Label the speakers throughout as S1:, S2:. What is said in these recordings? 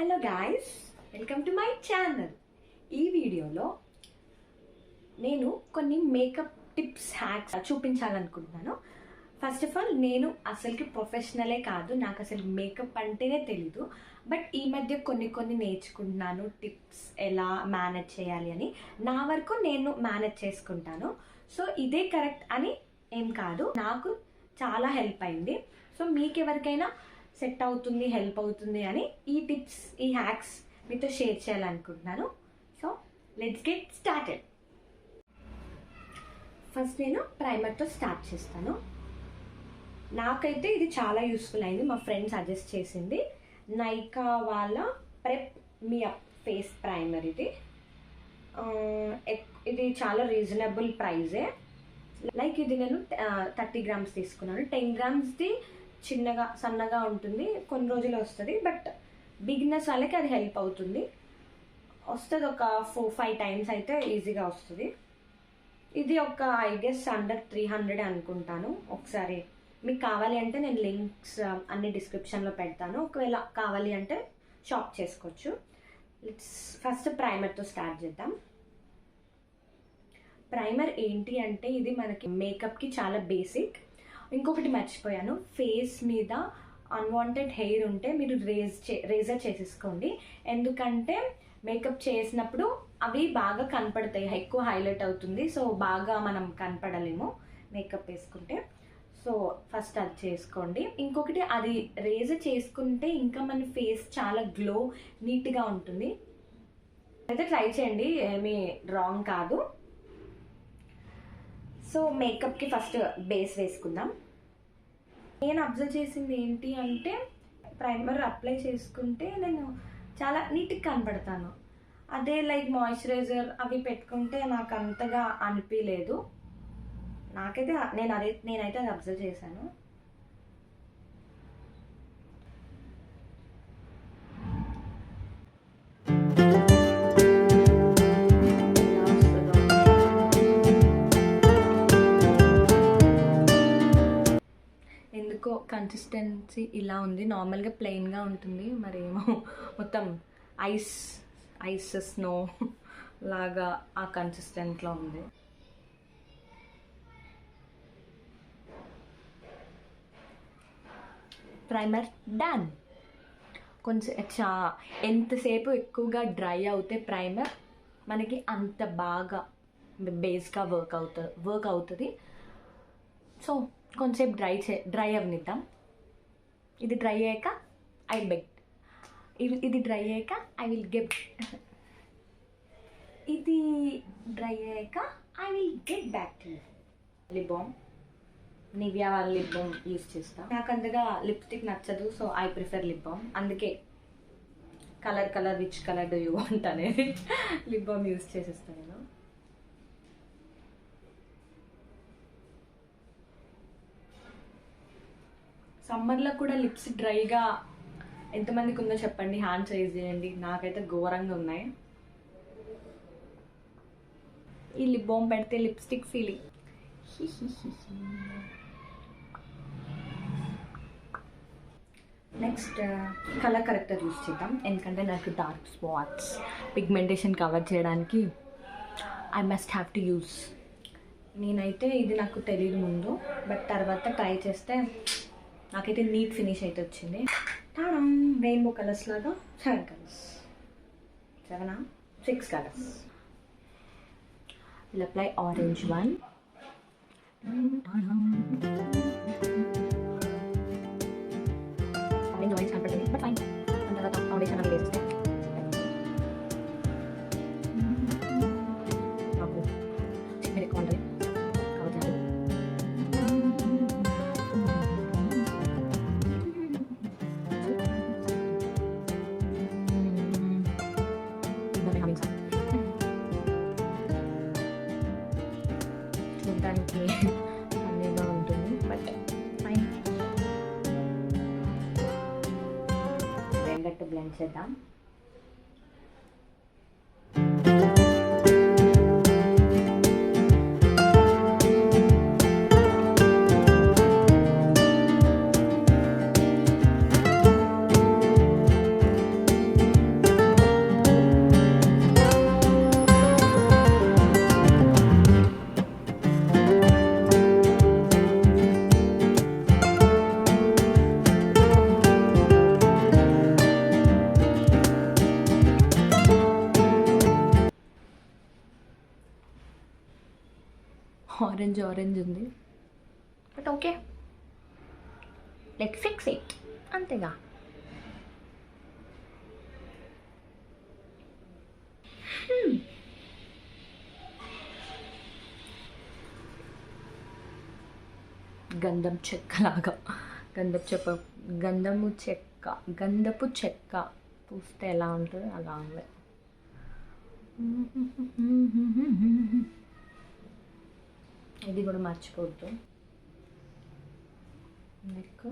S1: Hello guys, welcome to my channel. ఈ వీడియోలో నేను కొన్ని మేకప్ టిప్స్ హ్యాక్స్ చూపించాలనుకుంటున్నాను. ఫస్ట్ ఆఫ్ ఆల్, నేను అసలుకి ప్రొఫెషనలే కాదు, నాకు అసలు మేకప్ అంటేనే తెలీదు. బట్ ఈ మధ్య కొన్ని నేర్చుకుంటున్నాను, టిప్స్ ఎలా మేనేజ్ చేయాలి అని. నా వరకు నేను మేనేజ్ చేసుకుంటాను. సో ఇదే కరెక్ట్ అని ఏం కాదు, నాకు చాలా హెల్ప్ అయింది. సో మీకు ఎవరికైనా సెట్ అవుతుంది, హెల్ప్ అవుతుంది అని ఈ టిప్స్, ఈ హ్యాక్స్ మీతో షేర్ చేయాలనుకుంటున్నాను. So let's get started. First నేను ప్రైమర్తో స్టార్ట్ చేస్తాను. నాకైతే ఇది చాలా యూస్ఫుల్ అయింది, మా ఫ్రెండ్ సజెస్ట్ చేసింది. నైకా వాళ్ళ prep me up face primer. ఇది చాలా రీజనబుల్ ప్రైజే. లైక్ ఇది నేను 30 grams తీసుకున్నాను. 10 grams చిన్నగా సన్నగా ఉంటుంది, కొన్ని రోజులు వస్తుంది. బట్ బిగినర్స్ వాళ్ళకి అది హెల్ప్ అవుతుంది. వస్తుంది ఒక 4-5 times అయితే ఈజీగా వస్తుంది. ఇది ఒక ఐ గెస్ అండర్ 300 అనుకుంటాను. ఒకసారి మీకు కావాలి అంటే నేను లింక్స్ అన్ని డిస్క్రిప్షన్లో పెడతాను, ఒకవేళ కావాలి అంటే షాప్ చేసుకోవచ్చు. ఫస్ట్ ప్రైమర్తో స్టార్ట్ చేద్దాం. ప్రైమర్ ఏంటి అంటే ఇది మనకి మేకప్కి చాలా బేసిక్. ఇంకొకటి మర్చిపోయాను, ఫేస్ మీద అన్వాంటెడ్ హెయిర్ ఉంటే మీరు రేజర్ చేసేసుకోండి. ఎందుకంటే మేకప్ చేసినప్పుడు అవి బాగా కనపడతాయి, ఎక్కువ హైలైట్ అవుతుంది. సో బాగా మనం కనపడలేము మేకప్ వేసుకుంటే. సో ఫస్ట్ అది చేసుకోండి. ఇంకొకటి, అది రేజర్ చేసుకుంటే ఇంకా మన ఫేస్ చాలా గ్లో, నీట్గా ఉంటుంది. అయితే ట్రై చేయండి, ఏమీ రాంగ్ కాదు. సో మేకప్కి ఫస్ట్ బేస్ వేసుకుందాం. నేను అబ్జర్వ్ చేసింది ఏంటి అంటే, ప్రైమర్ అప్లై చేసుకుంటే నేను చాలా నీట్గా కనపడతాను. అదే లైక్ మాయిశ్చరైజర్ అవి పెట్టుకుంటే నాకు అంతగా అనిపించలేదు. నేనైతే అది అబ్జర్వ్ చేశాను. ఎందుకో కన్సిస్టెన్సీ ఇలా ఉంది, నార్మల్గా ప్లెయిన్గా ఉంటుంది, మరేమో మొత్తం ఐస్ స్నో లాగా ఆ కన్సిస్టెంట్లో ఉంది. Primer done. కొంచెం ఎంతసేపు ఎక్కువగా డ్రై అవుతే ప్రైమర్ మనకి అంత బాగా బేస్గా వర్క్ అవుతుంది. సో కొంచెంసేపు డ్రై అవనిద్దాం. ఇది డ్రై అయ్యాక ఇది డ్రై అయ్యాక I will get back to you. Lip balm, Nivea వాళ్ళ లిప్ బామ్ యూజ్ చేస్తాను. నాకు అంతగా లిప్స్టిక్ నచ్చదు, so I prefer lip balm. అందుకే colour which colour do you want అనేది లిప్ బామ్ యూజ్ చేసేస్తాను నేను. సమ్మర్లో కూడా లిప్స్ డ్రైగా ఎంతమందికి ఉందో చెప్పండి, హ్యాండ్స్ రైజ్ చేయండి. నాకైతే ఘోరంగా ఉన్నాయి. ఈ లిప్ బామ్ పెడితే lipstick feeling. Next colour corrector use చేద్దాం. ఎందుకంటే నాకు డార్క్ స్పాట్స్ పిగ్మెంటేషన్ కవర్ చేయడానికి I must have to use. నేనైతే ఇది నాకు తెలియదు ముందు, బట్ తర్వాత ట్రై చేస్తే నాకైతే నీట్ ఫినిష్ అయితే వచ్చింది. రెయిన్బో కలర్స్ లాగా 6 colours. Will apply orange one. Orange కనపడుతుంది, బట్ ఫైన్. తర్వాత ఫౌండేషన్ అని వేస్తే నాకు చిన్న ఎక్కువ ఉంటుంది. చూడడానికి అన్నీగా ఉంటుంది, బట్ ఫైన్. వెంగట్టు బ్లెండ్ చేద్దాం. ఆరెంజ్ ఉంది, but okay, let fix it, అంతేగా. గంధం చెక్కలాగా, గంధపు చెక్క పూస్తే ఎలా ఉంటుంది అలా ఉంది. ఇది కూడా మర్చిపోవద్దు. Neck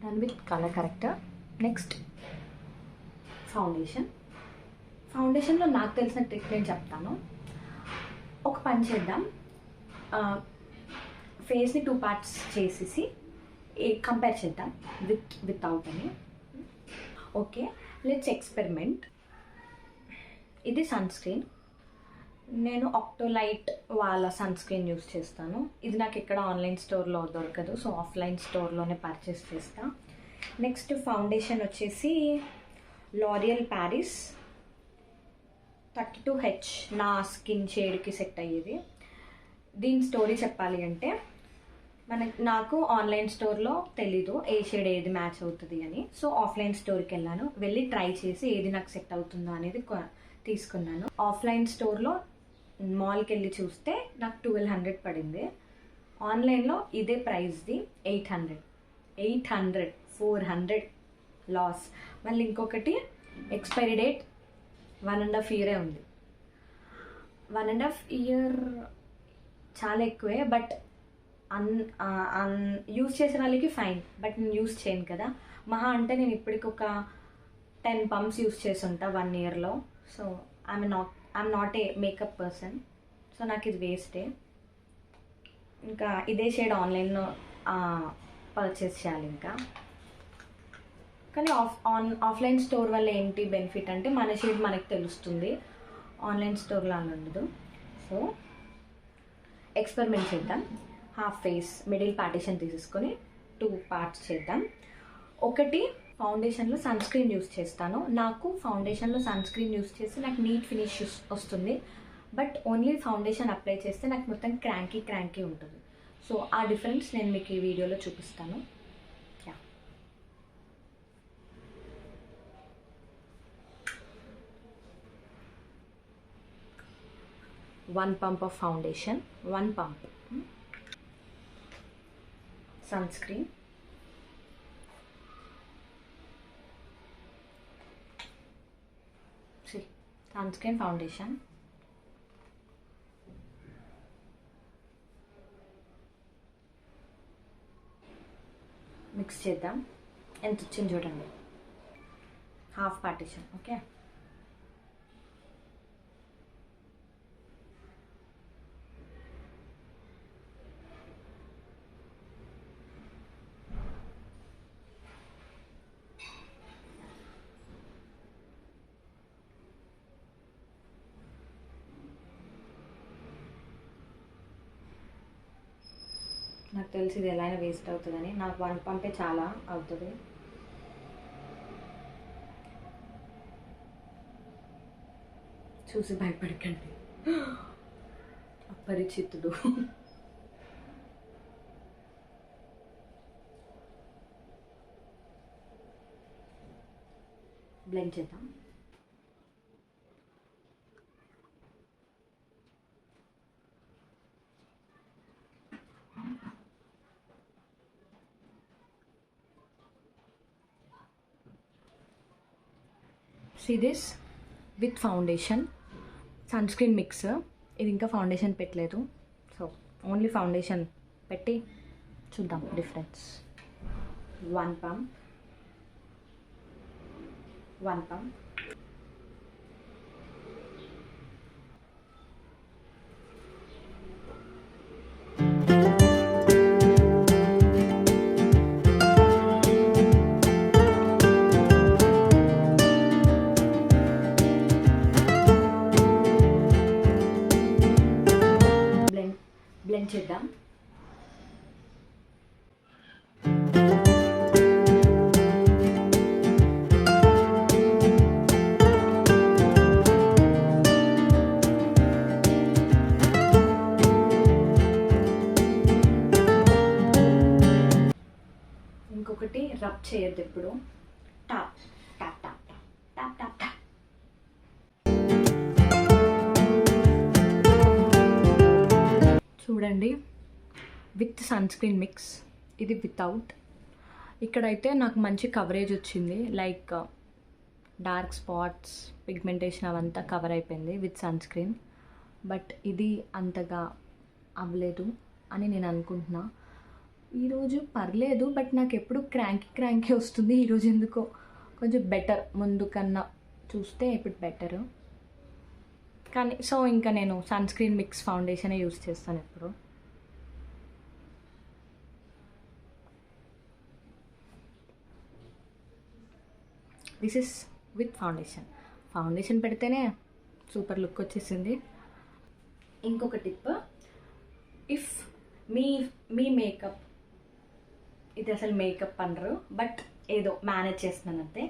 S1: done with colour corrector. Next ఫౌండేషన్లో నాకు తెలిసిన ట్రిక్ నేను చెప్తాను. ఒక పని చేద్దాం, ఫేస్ని 2 పార్ట్స్ చేసేసి కంపేర్ చేద్దాం వితౌట్ అని. Okay, let's experiment. ఇది సన్ స్క్రీన్. నేను ఆక్టోలైట్ వాళ్ళ సన్ స్క్రీన్ యూస్ చేస్తాను. ఇది నాకు ఇక్కడ ఆన్లైన్ స్టోర్లో దొరకదు, సో ఆఫ్లైన్ స్టోర్లోనే పర్చేస్ చేస్తా. నెక్స్ట్ ఫౌండేషన్ వచ్చేసి లారియల్ ప్యారిస్ 32H, నా స్కిన్ షేడ్కి సెట్ అయ్యేది. దీని స్టోరీ చెప్పాలి అంటే, నాకు ఆన్లైన్ స్టోర్లో తెలీదు ఏ షేడ్ ఏది మ్యాచ్ అవుతుంది అని. సో ఆఫ్లైన్ స్టోర్కి వెళ్ళి ట్రై చేసి ఏది నాకు సెట్ అవుతుందో అనేది తీసుకున్నాను. ఆఫ్లైన్ స్టోర్లో మాల్కి వెళ్ళి చూస్తే నాకు 1200 పడింది. ఆన్లైన్లో ఇదే ప్రైస్ది 800, 400 లాస్. మళ్ళీ ఇంకొకటి ఎక్స్పైరీ డేట్ 1.5 year ఉంది. 1.5 year చాలా ఎక్కువే, బట్ యూస్ చేసే వాళ్ళకి ఫైన్, బట్ నేను యూస్ చేయను కదా. మహా అంటే నేను ఇప్పటికి ఒక 10 pumps యూస్ చేసి ఉంటా 1 yearలో. So I'm not a makeup person, so నాకు ఇది వేస్టే. ఇంకా ఇదే షేడ్ ఆన్లైన్లో పర్చేస్ చేయాలి ఇంకా. కానీ ఆఫ్లైన్ స్టోర్ వల్ల ఏంటి బెనిఫిట్ అంటే, మన షేడ్ మనకు తెలుస్తుంది, ఆన్లైన్ స్టోర్లో అని ఉండదు. సో ఎక్స్పెరిమెంట్ చేద్దాం. హాఫ్ ఫేస్ మిడిల్ పార్టిషన్ తీసేసుకొని 2 parts చేద్దాం. ఒకటి ఫౌండేషన్లో సన్ స్క్రీన్ యూస్ చేస్తాను. నాకు ఫౌండేషన్లో సన్ స్క్రీన్ యూస్ చేస్తే నాకు నీట్ ఫినిష్ వస్తుంది, బట్ ఓన్లీ ఫౌండేషన్ అప్లై చేస్తే నాకు మొత్తం క్రాంకీ ఉంటుంది. సో ఆ డిఫరెన్స్ నేను మీకు ఈ వీడియోలో చూపిస్తాను. 1 pump of foundation, 1 pump sunscreen, see, sunscreen, foundation, mix చేద్దాం. ఎంత వచ్చింది చూడండి, హాఫ్ పార్టిషన్. ఓకే, నాకు తెలిసి ఇది ఎలా అయినా వేస్ట్ అవుతుందని, నాకు 1 pump చాలా అవుతుంది. చూసి భయపడకండి, అపరిచితుడు. బ్లెండ్ చేద్దాం. See this with foundation, sunscreen mixer. ఇది ఇంకా ఫౌండేషన్ పెట్టలేదు, సో ఓన్లీ ఫౌండేషన్ పెట్టి చూద్దాం డిఫరెన్స్. 1 pump, 1 pump, బ్లెండ్ చేద్దాం. ఇంకొకటి రబ్ చేయొద్దు ఎప్పుడు. Top top top top top top. చూడండి, విత్ సన్ స్క్రీన్ మిక్స్, ఇది వితౌట్. ఇక్కడైతే నాకు మంచి కవరేజ్ వచ్చింది, లైక్ డార్క్ స్పాట్స్, పిగ్మెంటేషన్ అవంతా కవర్ అయిపోయింది విత్ సన్ స్క్రీన్. బట్ ఇది అంతగా అవ్వలేదు అని నేను అనుకుంటున్నా. ఈరోజు పర్లేదు, బట్ నాకు ఎప్పుడు క్రాంకీ వస్తుంది. ఈరోజు ఎందుకో కొంచెం బెటర్, ముందు కన్నా చూస్తే ఇప్పుడు బెటరు. కానీ సో ఇంకా నేను సన్ స్క్రీన్ మిక్స్ ఫౌండేషనే యూస్ చేస్తాను ఎప్పుడు. దిస్ ఇస్ విత్ ఫౌండేషన్ పెడితేనే సూపర్ లుక్ వచ్చేసింది. ఇంకొక టిప్, ఇఫ్ మీ మేకప్, ఇది అసలు మేకప్ అనరు, బట్ ఏదో మేనేజ్ చేస్తున్నాను అంతే.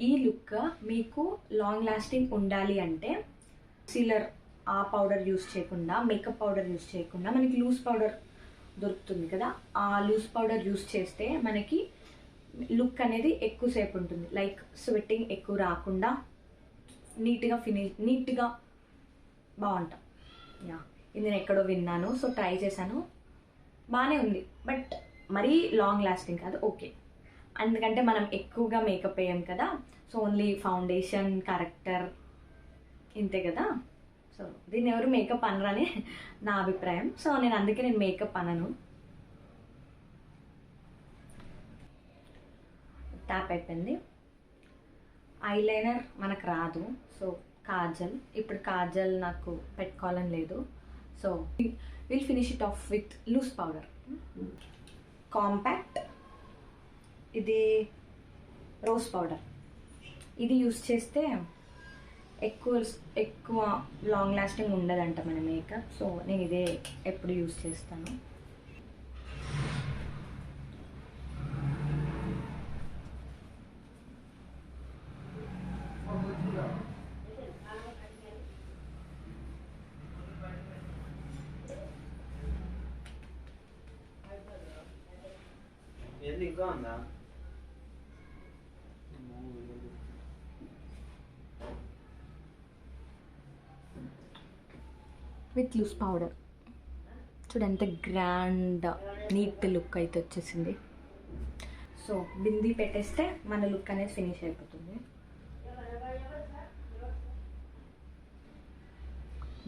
S1: ఈ లుక్ మీకు లాంగ్ లాస్టింగ్ ఉండాలి అంటే సీలర్ ఆ పౌడర్ యూస్ చేయకుండా, మేకప్ పౌడర్ యూస్ చేయకుండా మనకి లూజ్ పౌడర్ దొరుకుతుంది కదా, ఆ లూజ్ పౌడర్ యూస్ చేస్తే మనకి లుక్ అనేది ఎక్కువసేపు ఉంటుంది. లైక్ స్వెట్టింగ్ ఎక్కువ రాకుండా నీట్గా బాగుంటాం. యా, ఇది నేను ఎక్కడో విన్నాను, సో ట్రై చేశాను, బాగానే ఉంది. బట్ మరీ లాంగ్ లాస్టింగ్ కాదు, ఓకే. ఎందుకంటే మనం ఎక్కువగా మేకప్ వేయం కదా, సో ఓన్లీ ఫౌండేషన్, కరెక్టర్ ఇంతే కదా. సో దీన్ని ఎవరు మేకప్ అనరని నా అభిప్రాయం. సో అందుకే నేను మేకప్ అనను. ట్యాప్ అయిపోయింది. ఐలైనర్ మనకు రాదు, సో ఇప్పుడు కాజల్ నాకు పెట్టుకోవాలని లేదు. So will finish it off with loose powder. Compact, ఇది రోజ్ పౌడర్. ఇది యూస్ చేస్తే ఎక్కువ లాంగ్ లాస్టింగ్ ఉండదంట మన మేకప్. సో నేను ఇదే ఎప్పుడు యూస్ చేస్తాను. విత్ లూజ్ పౌడర్ చూడు ఎంత గ్రాండ్ నీట్ లుక్ అయితే వచ్చేసింది. సో బిందీ పెట్టేస్తే మన లుక్ అనేది ఫినిష్ అయిపోతుంది.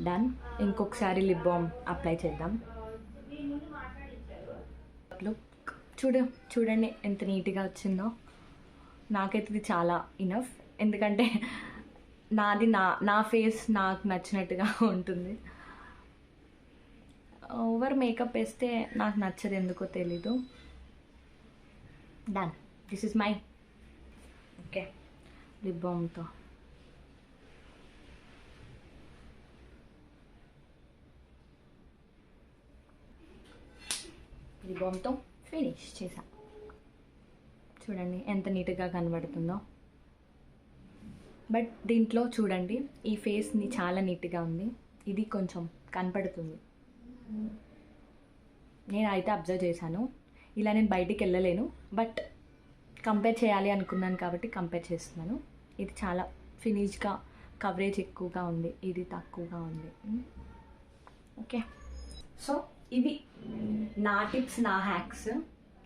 S1: డన్. ఇంకొకసారి లిప్ బామ్ అప్లై చేద్దాం. లుక్ చూడండి ఎంత నీట్గా వచ్చిందో. నాకైతే ఇది చాలా ఇనఫ్, ఎందుకంటే నా ఫేస్ నాకు నచ్చినట్టుగా ఉంటుంది. ఓవర్ మేకప్ వేస్తే నాకు నచ్చదు, ఎందుకో తెలీదు. Done. This is my okay lip బామ్తో. లిప్ బామ్తో ఫినిష్ చేసా. చూడండి ఎంత నీట్గా కనబడుతుందో. బట్ దీంట్లో చూడండి ఈ ఫేస్ని చాలా నీట్గా ఉంది, ఇది కొంచెం కనపడుతుంది. నేను అయితే అబ్జర్వ్ చేశాను. ఇలా నేను బయటికి వెళ్ళలేను, బట్ కంపేర్ చేయాలి అనుకున్నాను కాబట్టి కంపేర్ చేస్తున్నాను. ఇది చాలా ఫినిష్గా, కవరేజ్ ఎక్కువగా ఉంది, ఇది తక్కువగా ఉంది. ఓకే, సో ఇవి నా టిప్స్, నా హ్యాక్స్.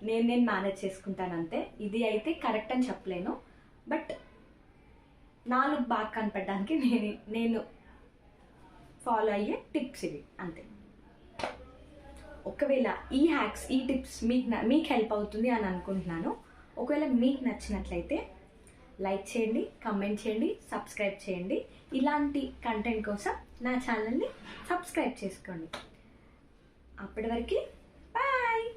S1: నేను మేనేజ్ చేసుకుంటాను అంతే. ఇది అయితే కరెక్ట్ అని చెప్పలేను, బట్ నా లుక్ బాగా కనపడడానికి నేను ఫాలో అయ్యే టిప్స్ ఇవి అంతే. ఒకవేళ ఈ హ్యాక్స్, ఈ టిప్స్ మీకు హెల్ప్ అవుతుంది అని అనుకుంటున్నాను. ఒకవేళ మీకు నచ్చినట్లయితే లైక్ చేయండి, కమెంట్ చేయండి, సబ్స్క్రైబ్ చేయండి. ఇలాంటి కంటెంట్ కోసం నా ఛానల్ని సబ్స్క్రైబ్ చేసుకోండి. అప్పటి వరకు బాయ్.